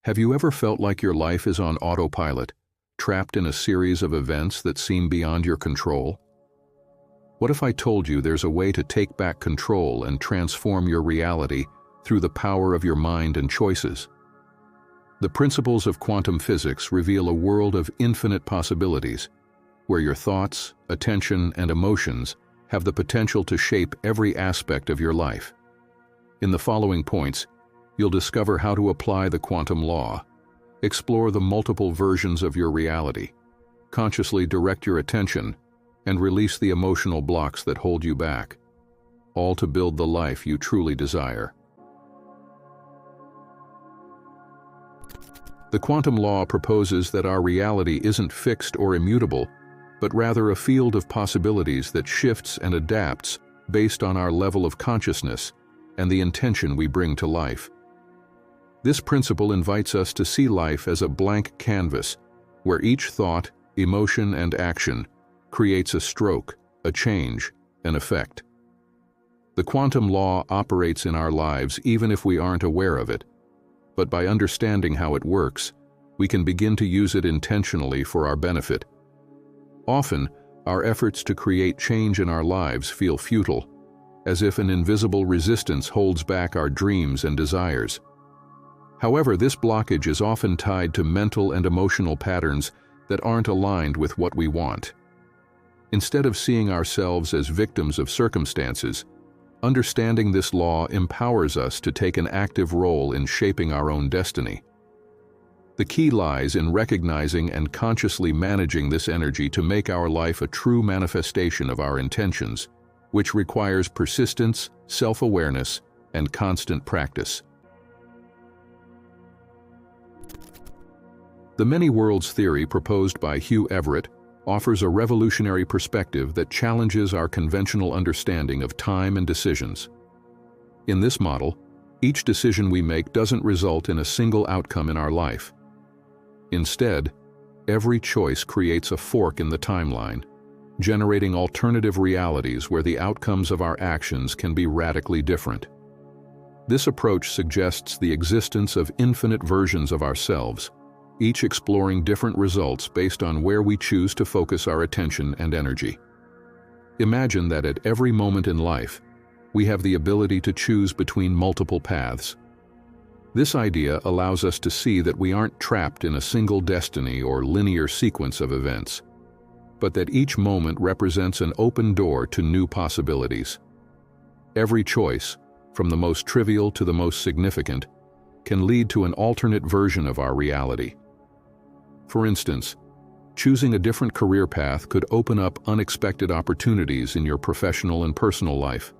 Have you ever felt like your life is on autopilot, trapped in a series of events that seem beyond your control? What if I told you there's a way to take back control and transform your reality through the power of your mind and choices? The principles of quantum physics reveal a world of infinite possibilities, where your thoughts, attention, and emotions have the potential to shape every aspect of your life. In the following points, you'll discover how to apply the quantum law, explore the multiple versions of your reality, consciously direct your attention, and release the emotional blocks that hold you back, all to build the life you truly desire. The quantum law proposes that our reality isn't fixed or immutable, but rather a field of possibilities that shifts and adapts based on our level of consciousness and the intention we bring to life. This principle invites us to see life as a blank canvas, where each thought, emotion, and action creates a stroke, a change, an effect. The quantum law operates in our lives even if we aren't aware of it, but by understanding how it works, we can begin to use it intentionally for our benefit. Often, our efforts to create change in our lives feel futile, as if an invisible resistance holds back our dreams and desires. However, this blockage is often tied to mental and emotional patterns that aren't aligned with what we want. Instead of seeing ourselves as victims of circumstances, understanding this law empowers us to take an active role in shaping our own destiny. The key lies in recognizing and consciously managing this energy to make our life a true manifestation of our intentions, which requires persistence, self-awareness, and constant practice. The many worlds theory proposed by Hugh Everett offers a revolutionary perspective that challenges our conventional understanding of time and decisions. In this model, each decision we make doesn't result in a single outcome in our life. Instead, every choice creates a fork in the timeline, generating alternative realities where the outcomes of our actions can be radically different. This approach suggests the existence of infinite versions of ourselves, each exploring different results based on where we choose to focus our attention and energy. Imagine that at every moment in life, we have the ability to choose between multiple paths. This idea allows us to see that we aren't trapped in a single destiny or linear sequence of events, but that each moment represents an open door to new possibilities. Every choice, from the most trivial to the most significant, can lead to an alternate version of our reality. For instance, choosing a different career path could open up unexpected opportunities in your professional and personal life.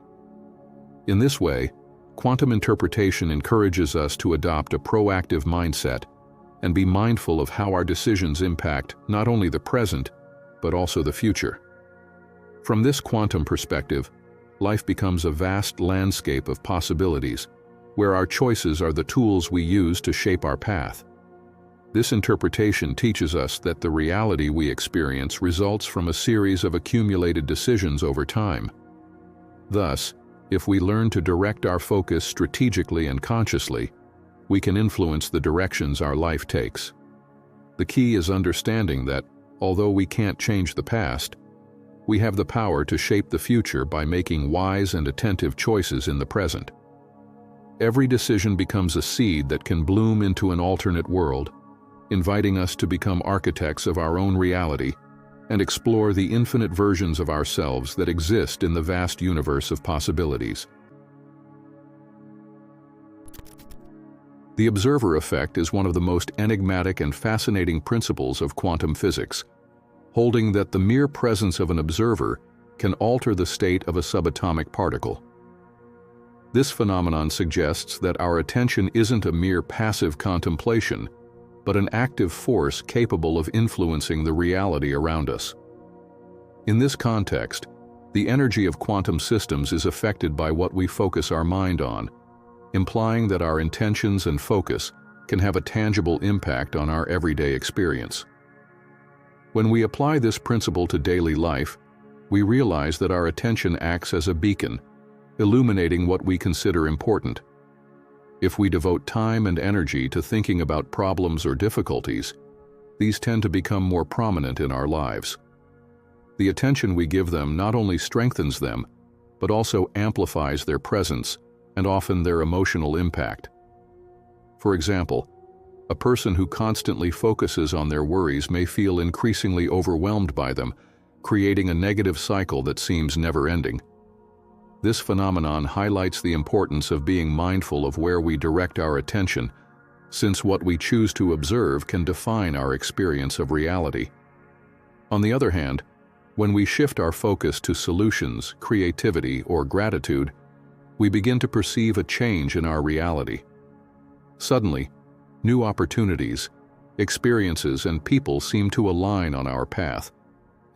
In this way, quantum interpretation encourages us to adopt a proactive mindset and be mindful of how our decisions impact not only the present, but also the future. From this quantum perspective, life becomes a vast landscape of possibilities, where our choices are the tools we use to shape our path. This interpretation teaches us that the reality we experience results from a series of accumulated decisions over time. Thus, if we learn to direct our focus strategically and consciously, we can influence the directions our life takes. The key is understanding that, although we can't change the past, we have the power to shape the future by making wise and attentive choices in the present. Every decision becomes a seed that can bloom into an alternate world, inviting us to become architects of our own reality and explore the infinite versions of ourselves that exist in the vast universe of possibilities. The observer effect is one of the most enigmatic and fascinating principles of quantum physics, holding that the mere presence of an observer can alter the state of a subatomic particle. This phenomenon suggests that our attention isn't a mere passive contemplation, but an active force capable of influencing the reality around us. In this context, the energy of quantum systems is affected by what we focus our mind on, implying that our intentions and focus can have a tangible impact on our everyday experience. When we apply this principle to daily life, we realize that our attention acts as a beacon, illuminating what we consider important. If we devote time and energy to thinking about problems or difficulties, these tend to become more prominent in our lives. The attention we give them not only strengthens them, but also amplifies their presence and often their emotional impact. For example, a person who constantly focuses on their worries may feel increasingly overwhelmed by them, creating a negative cycle that seems never-ending. This phenomenon highlights the importance of being mindful of where we direct our attention, since what we choose to observe can define our experience of reality. On the other hand, when we shift our focus to solutions, creativity, or gratitude, we begin to perceive a change in our reality. Suddenly, new opportunities, experiences, and people seem to align on our path,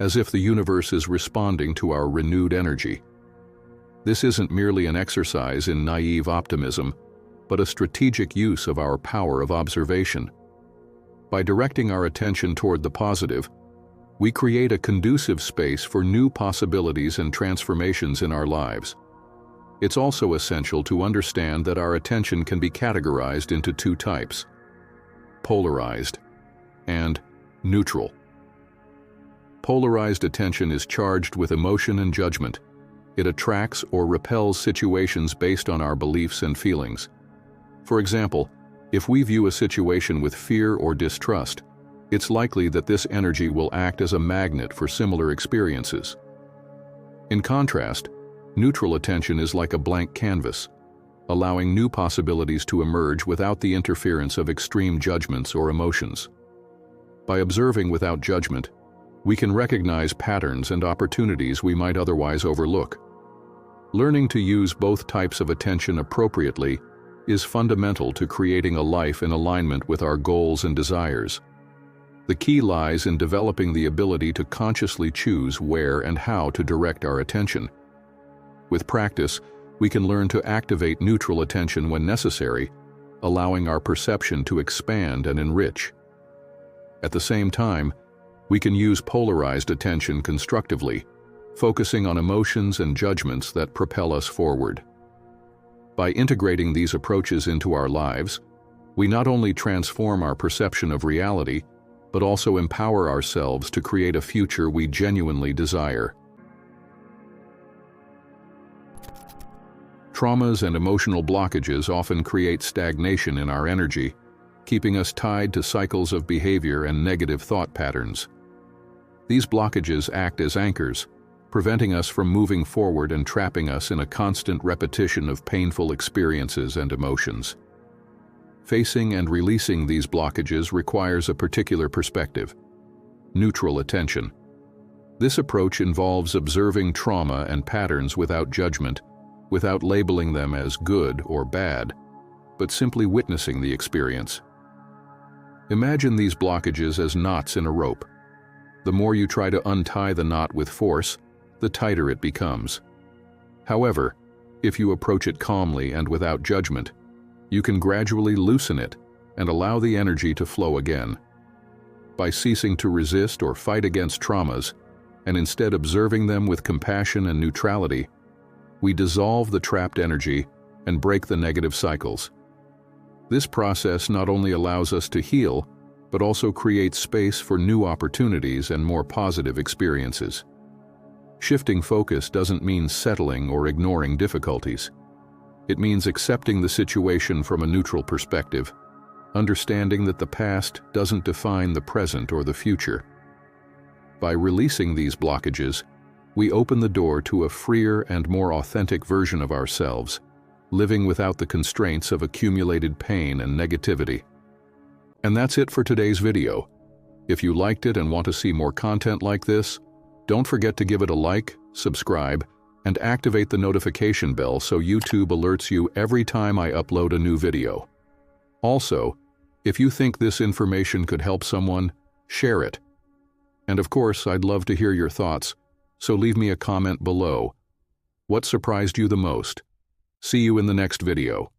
as if the universe is responding to our renewed energy. This isn't merely an exercise in naive optimism, but a strategic use of our power of observation. By directing our attention toward the positive, we create a conducive space for new possibilities and transformations in our lives. It's also essential to understand that our attention can be categorized into two types: polarized and neutral. Polarized attention is charged with emotion and judgment. It attracts or repels situations based on our beliefs and feelings. For example, if we view a situation with fear or distrust, it's likely that this energy will act as a magnet for similar experiences. In contrast, neutral attention is like a blank canvas, allowing new possibilities to emerge without the interference of extreme judgments or emotions. By observing without judgment, we can recognize patterns and opportunities we might otherwise overlook. Learning to use both types of attention appropriately is fundamental to creating a life in alignment with our goals and desires. The key lies in developing the ability to consciously choose where and how to direct our attention. With practice, we can learn to activate neutral attention when necessary, allowing our perception to expand and enrich. At the same time, we can use polarized attention constructively, focusing on emotions and judgments that propel us forward. By integrating these approaches into our lives, we not only transform our perception of reality, but also empower ourselves to create a future we genuinely desire. Traumas and emotional blockages often create stagnation in our energy, keeping us tied to cycles of behavior and negative thought patterns. These blockages act as anchors, preventing us from moving forward and trapping us in a constant repetition of painful experiences and emotions. Facing and releasing these blockages requires a particular perspective: neutral attention. This approach involves observing trauma and patterns without judgment, without labeling them as good or bad, but simply witnessing the experience. Imagine these blockages as knots in a rope. The more you try to untie the knot with force, the tighter it becomes. However, if you approach it calmly and without judgment, you can gradually loosen it and allow the energy to flow again. By ceasing to resist or fight against traumas, and instead observing them with compassion and neutrality, we dissolve the trapped energy and break the negative cycles. This process not only allows us to heal, but also creates space for new opportunities and more positive experiences. Shifting focus doesn't mean settling or ignoring difficulties. It means accepting the situation from a neutral perspective, understanding that the past doesn't define the present or the future. By releasing these blockages, we open the door to a freer and more authentic version of ourselves, living without the constraints of accumulated pain and negativity. And that's it for today's video. If you liked it and want to see more content like this, don't forget to give it a like, subscribe, and activate the notification bell so YouTube alerts you every time I upload a new video. Also, if you think this information could help someone, share it. And of course, I'd love to hear your thoughts, so leave me a comment below. What surprised you the most? See you in the next video.